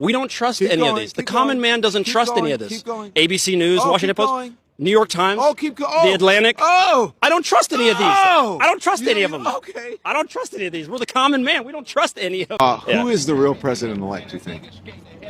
We don't trust Keep any going, of these. The keep common going, man doesn't keep trust any going, of this. keep going. ABC News, Oh, Washington keep Post, going. New York Times, Oh, keep going. Oh. The Atlantic. Oh. I don't trust any of these. Oh. I don't trust any of You- them. okay. I don't trust any of these. We're the common man. We don't trust any of Who is the real president-elect, do you think?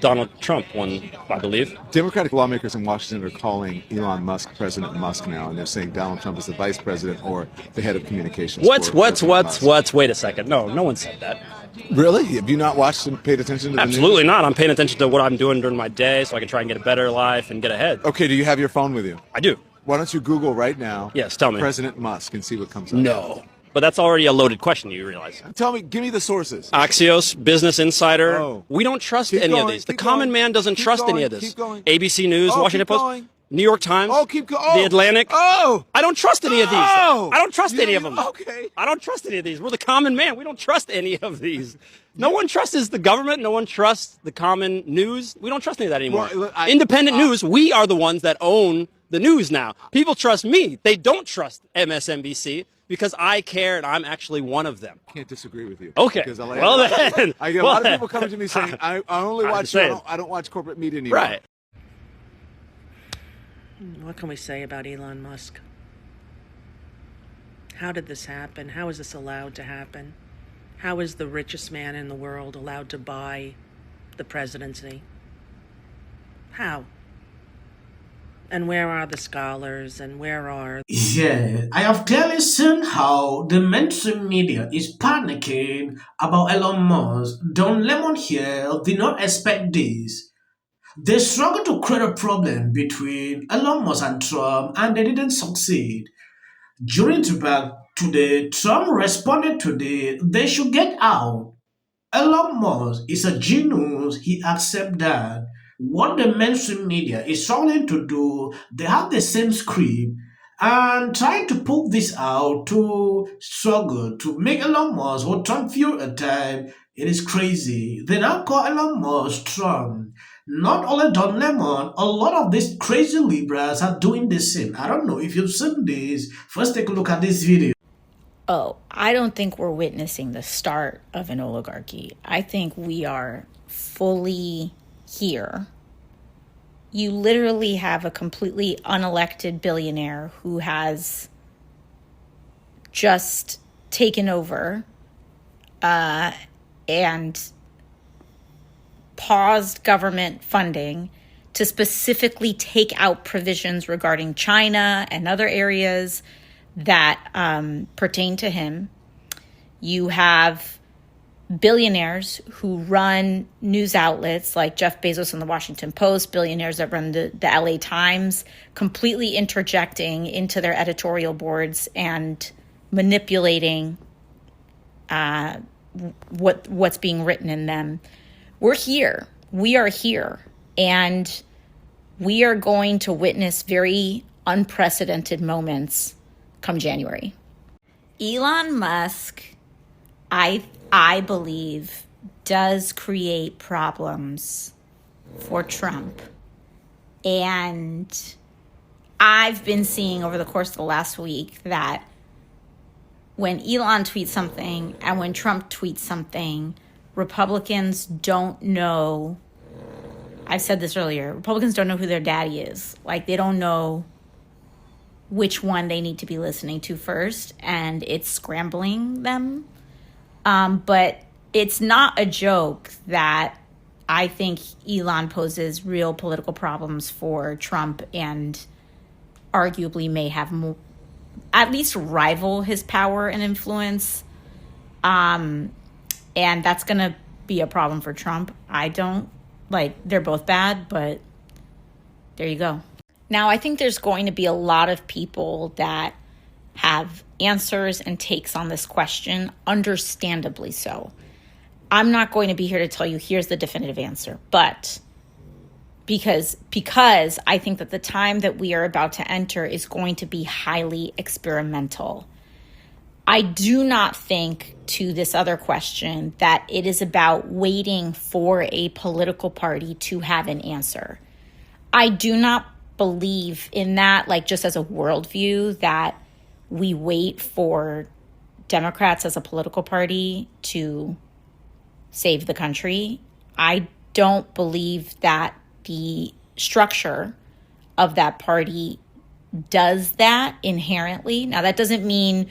Donald Trump won, I believe. Democratic lawmakers in Washington are calling Elon Musk President Musk now, and they're saying Donald Trump is the vice president or the head of communications. What's for President Musk. wait a second. No one said that. Really? Have you not watched and paid attention to the Absolutely news? not. I'm paying attention to what I'm doing during my day so I can try and get a better life and get ahead. Okay, do you have your phone with you? I do. Why don't you Google right now? Yes, tell me. President Musk and see what comes up. No. But that's already a loaded question, you realize. Tell me, give me the sources. Axios, Business Insider. Oh. We don't trust Keep any going, of these. The keep common going, man doesn't keep trust any going, of this. keep going. ABC News, Oh, Washington keep Post, going. New York Times, Oh, keep going. The Atlantic. Oh. I don't trust any of these. Oh. I don't trust any of them. Okay. I don't trust any of these. We're the common man. We don't trust any of these. No one trusts the government. No one trusts the common news. We don't trust any of that anymore. Well, Independent news, we are the ones that own the news now. People trust me. They don't trust MSNBC because I care and I'm actually one of them. Can't disagree with you. Okay. Because Well then. I get a lot of people coming to me saying, I only watch you. saying. I don't watch corporate media anymore. Right. What can we say about Elon Musk? How did this happen? How is this allowed to happen? How is the richest man in the world allowed to buy the presidency? How? And where are the scholars and where are... Yeah, I have clearly seen how the mainstream media is panicking about Elon Musk. Don Lemon here did not expect this. They struggled to create a problem between Elon Musk and Trump, and they didn't succeed. During the debate today, Trump responded today, they should get out. Elon Musk is a genius, he accepts that. What the mainstream media is struggling to do, they have the same script and trying to poke this out to struggle to make Elon Musk what Trump feel at time. It is crazy. They now call Elon Musk Trump. Not only Don Lemon, a lot of these crazy liberals are doing the same. I don't know if you've seen this. First, take a look at this video. Oh, I don't think we're witnessing the start of an oligarchy. I think we are fully here. You literally have a completely unelected billionaire who has just taken over and paused government funding to specifically take out provisions regarding China and other areas that pertain to him. You have billionaires who run news outlets like Jeff Bezos and the Washington Post, billionaires that run the LA Times, completely interjecting into their editorial boards and manipulating what's being written in them. We're here. We are here. And we are going to witness very unprecedented moments come January. Elon Musk, I believe, does create problems for Trump. And I've been seeing over the course of the last week that when Elon tweets something and when Trump tweets something, Republicans don't know. I've said this earlier. Republicans don't know who their daddy is. Like, they don't know which one they need to be listening to first, and it's scrambling them. But it's not a joke that I think Elon poses real political problems for Trump and arguably may have more, at least rival his power and influence. And that's going to be a problem for Trump. They're both bad, but there you go. Now, I think there's going to be a lot of people that have answers and takes on this question, understandably so. I'm not going to be here to tell you here's the definitive answer, but because I think that the time that we are about to enter is going to be highly experimental. I do not think, to this other question, that it is about waiting for a political party to have an answer. I do not believe in that, just as a worldview, that we wait for Democrats as a political party to save the country. I don't believe that the structure of that party does that inherently. Now, that doesn't mean,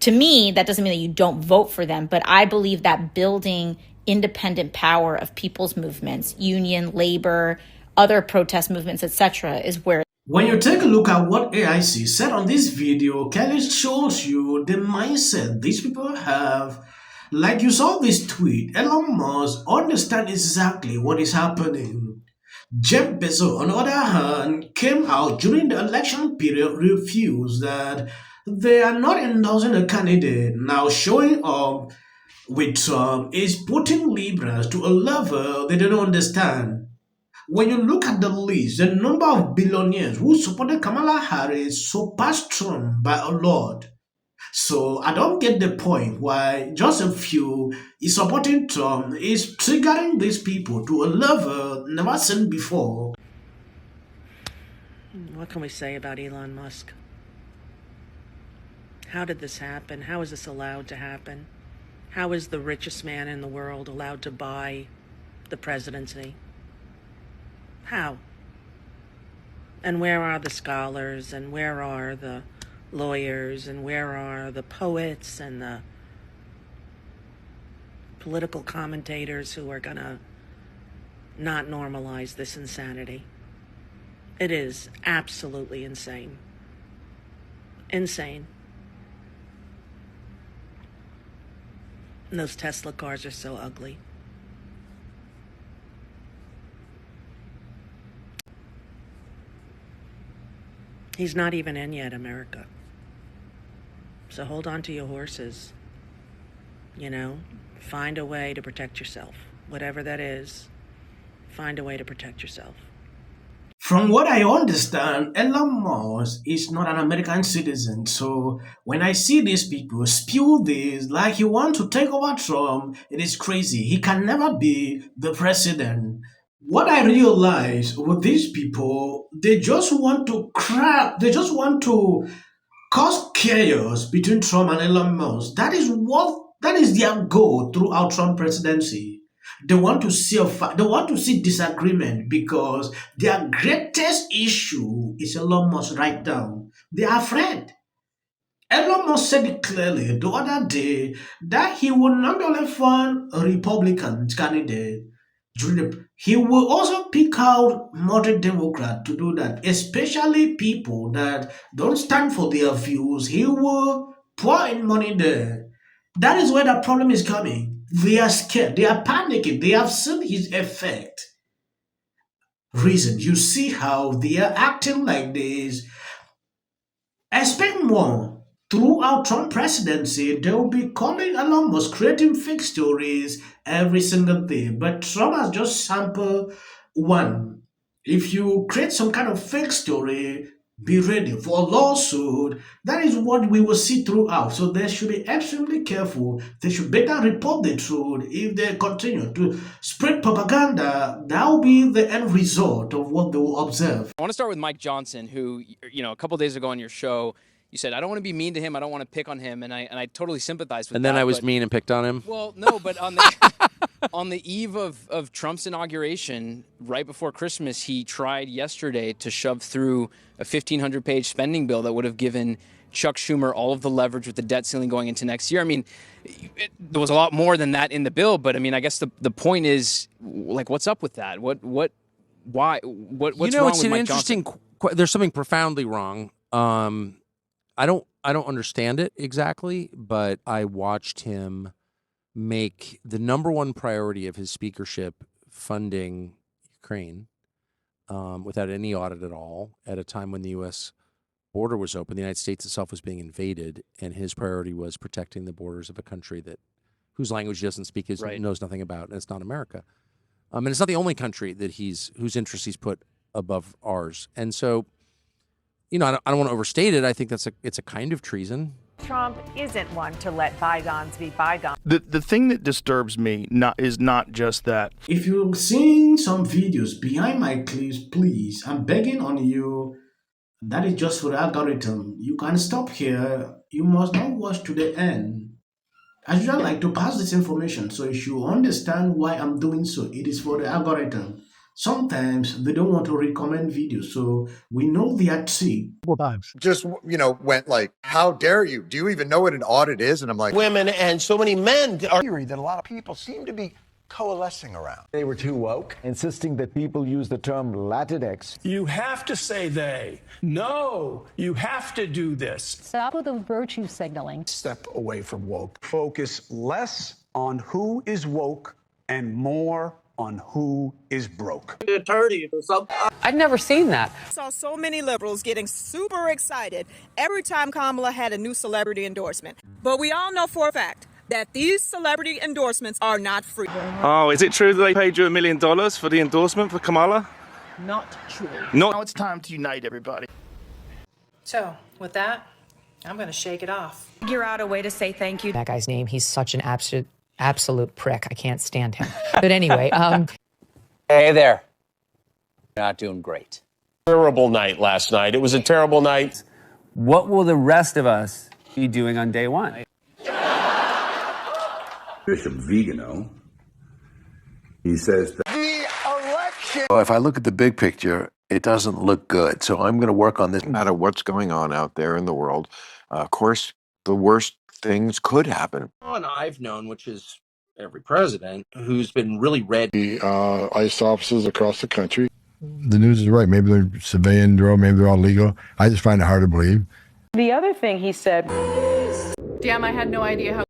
to me, that doesn't mean that you don't vote for them, but I believe that building independent power of people's movements, union, labor, other protest movements, etc., is where. When you take a look at what AIC said on this video, Kelly shows you the mindset these people have. Like you saw this tweet, Elon Musk understands exactly what is happening. Jeff Bezos, on the other hand, came out during the election period, refused that they are not endorsing a candidate. Now showing up with Trump is putting Libras to a level they don't understand. When you look at the list, the number of billionaires who supported Kamala Harris surpassed Trump by a lot. So I don't get the point why just a few is supporting Trump is triggering these people to a level never seen before. What can we say about Elon Musk? How did this happen? How is this allowed to happen? How is the richest man in the world allowed to buy the presidency? How? And where are the scholars, and where are the lawyers, and where are the poets and the political commentators who are going to not normalize this insanity? It is absolutely insane. Insane. And those Tesla cars are so ugly. He's not even in yet, America. So hold on to your horses. You know, find a way to protect yourself. Whatever that is, find a way to protect yourself. From what I understand, Elon Musk is not an American citizen. So when I see these people spew this like he wants to take over Trump, it is crazy. He can never be the president. What I realize with these people, they just want to cause chaos between Trump and Elon Musk. That is their goal throughout Trump presidency. They want to see disagreement because their greatest issue is Elon Musk right now. They are afraid. Elon Musk said it clearly the other day that he will not only fund a Republican candidate, he will also pick out moderate Democrat to do that, especially people that don't stand for their views. He will pour in money there. That is where the problem is coming. They are scared. They are panicking. They have seen his effect. Reason, you see how they are acting like this. Expect more. Throughout Trump presidency, they will be calling Elon Musk, creating fake stories every single day. But Trump has just sampled one. If you create some kind of fake story, be ready for a lawsuit. That is what we will see throughout. So they should be extremely careful. They should better report the truth. If they continue to spread propaganda, that will be the end result of what they will observe. I want to start with Mike Johnson, who, a couple days ago on your show, you said, I don't want to be mean to him. I don't want to pick on him. And I totally sympathize with that. And then I was mean and picked on him? Well, no, but on the on the eve of Trump's inauguration, right before Christmas, he tried yesterday to shove through a 1,500-page spending bill that would have given Chuck Schumer all of the leverage with the debt ceiling going into next year. I mean, there was a lot more than that in the bill, but I mean, I guess the point is, like, what's up with that? What's wrong with Mike Johnson? It's an interesting. There's something profoundly wrong. I don't understand it exactly, but I watched him make the number one priority of his speakership funding Ukraine without any audit at all at a time when the U.S. border was open. The United States itself was being invaded, and his priority was protecting the borders of a country whose language he doesn't speak, knows nothing about, and it's not America. And it's not the only country that whose interests he's put above ours. And so, I don't want to overstate it. I think it's a kind of treason. Trump isn't one to let bygones be bygones. The thing that disturbs me is not just that. If you're seeing some videos behind my clips, please, I'm begging on you. That is just for the algorithm. You can stop here. You must not watch to the end. I usually like to pass this information so you should understand why I'm doing so. It is for the algorithm. Sometimes they don't want to recommend videos, so we know they are tricked. Just, went like, how dare you? Do you even know what an audit is? And I'm like, Women and so many men are theory that a lot of people seem to be coalescing around. They were too woke, insisting that people use the term Latinx. You have to say they. No, you have to do this. Stop with the virtue signaling. Step away from woke. Focus less on who is woke and more on who is broke. attorneys or something. I'd never seen that. I saw so many liberals getting super excited every time Kamala had a new celebrity endorsement. But we all know for a fact that these celebrity endorsements are not free. Oh, is it true that they paid you $1 million for the endorsement for Kamala? Not true. Now it's time to unite everybody. So, with that, I'm going to shake it off. Figure out a way to say thank you. That guy's name, he's such an absolute prick. I can't stand him. But anyway, Hey there. Not doing great. Terrible night last night. It was a terrible night. What will the rest of us be doing on day one? Bishop Vigano, he says that the election. if I look at the big picture, it doesn't look good. So I'm going to work on this. No matter what's going on out there in the world, of course, the worst things could happen. One I've known, which is every president, who's been really red. ICE officers across the country. The news is right. Maybe they're civilian drill, maybe they're all legal. I just find it hard to believe. The other thing he said, Damn, I had no idea how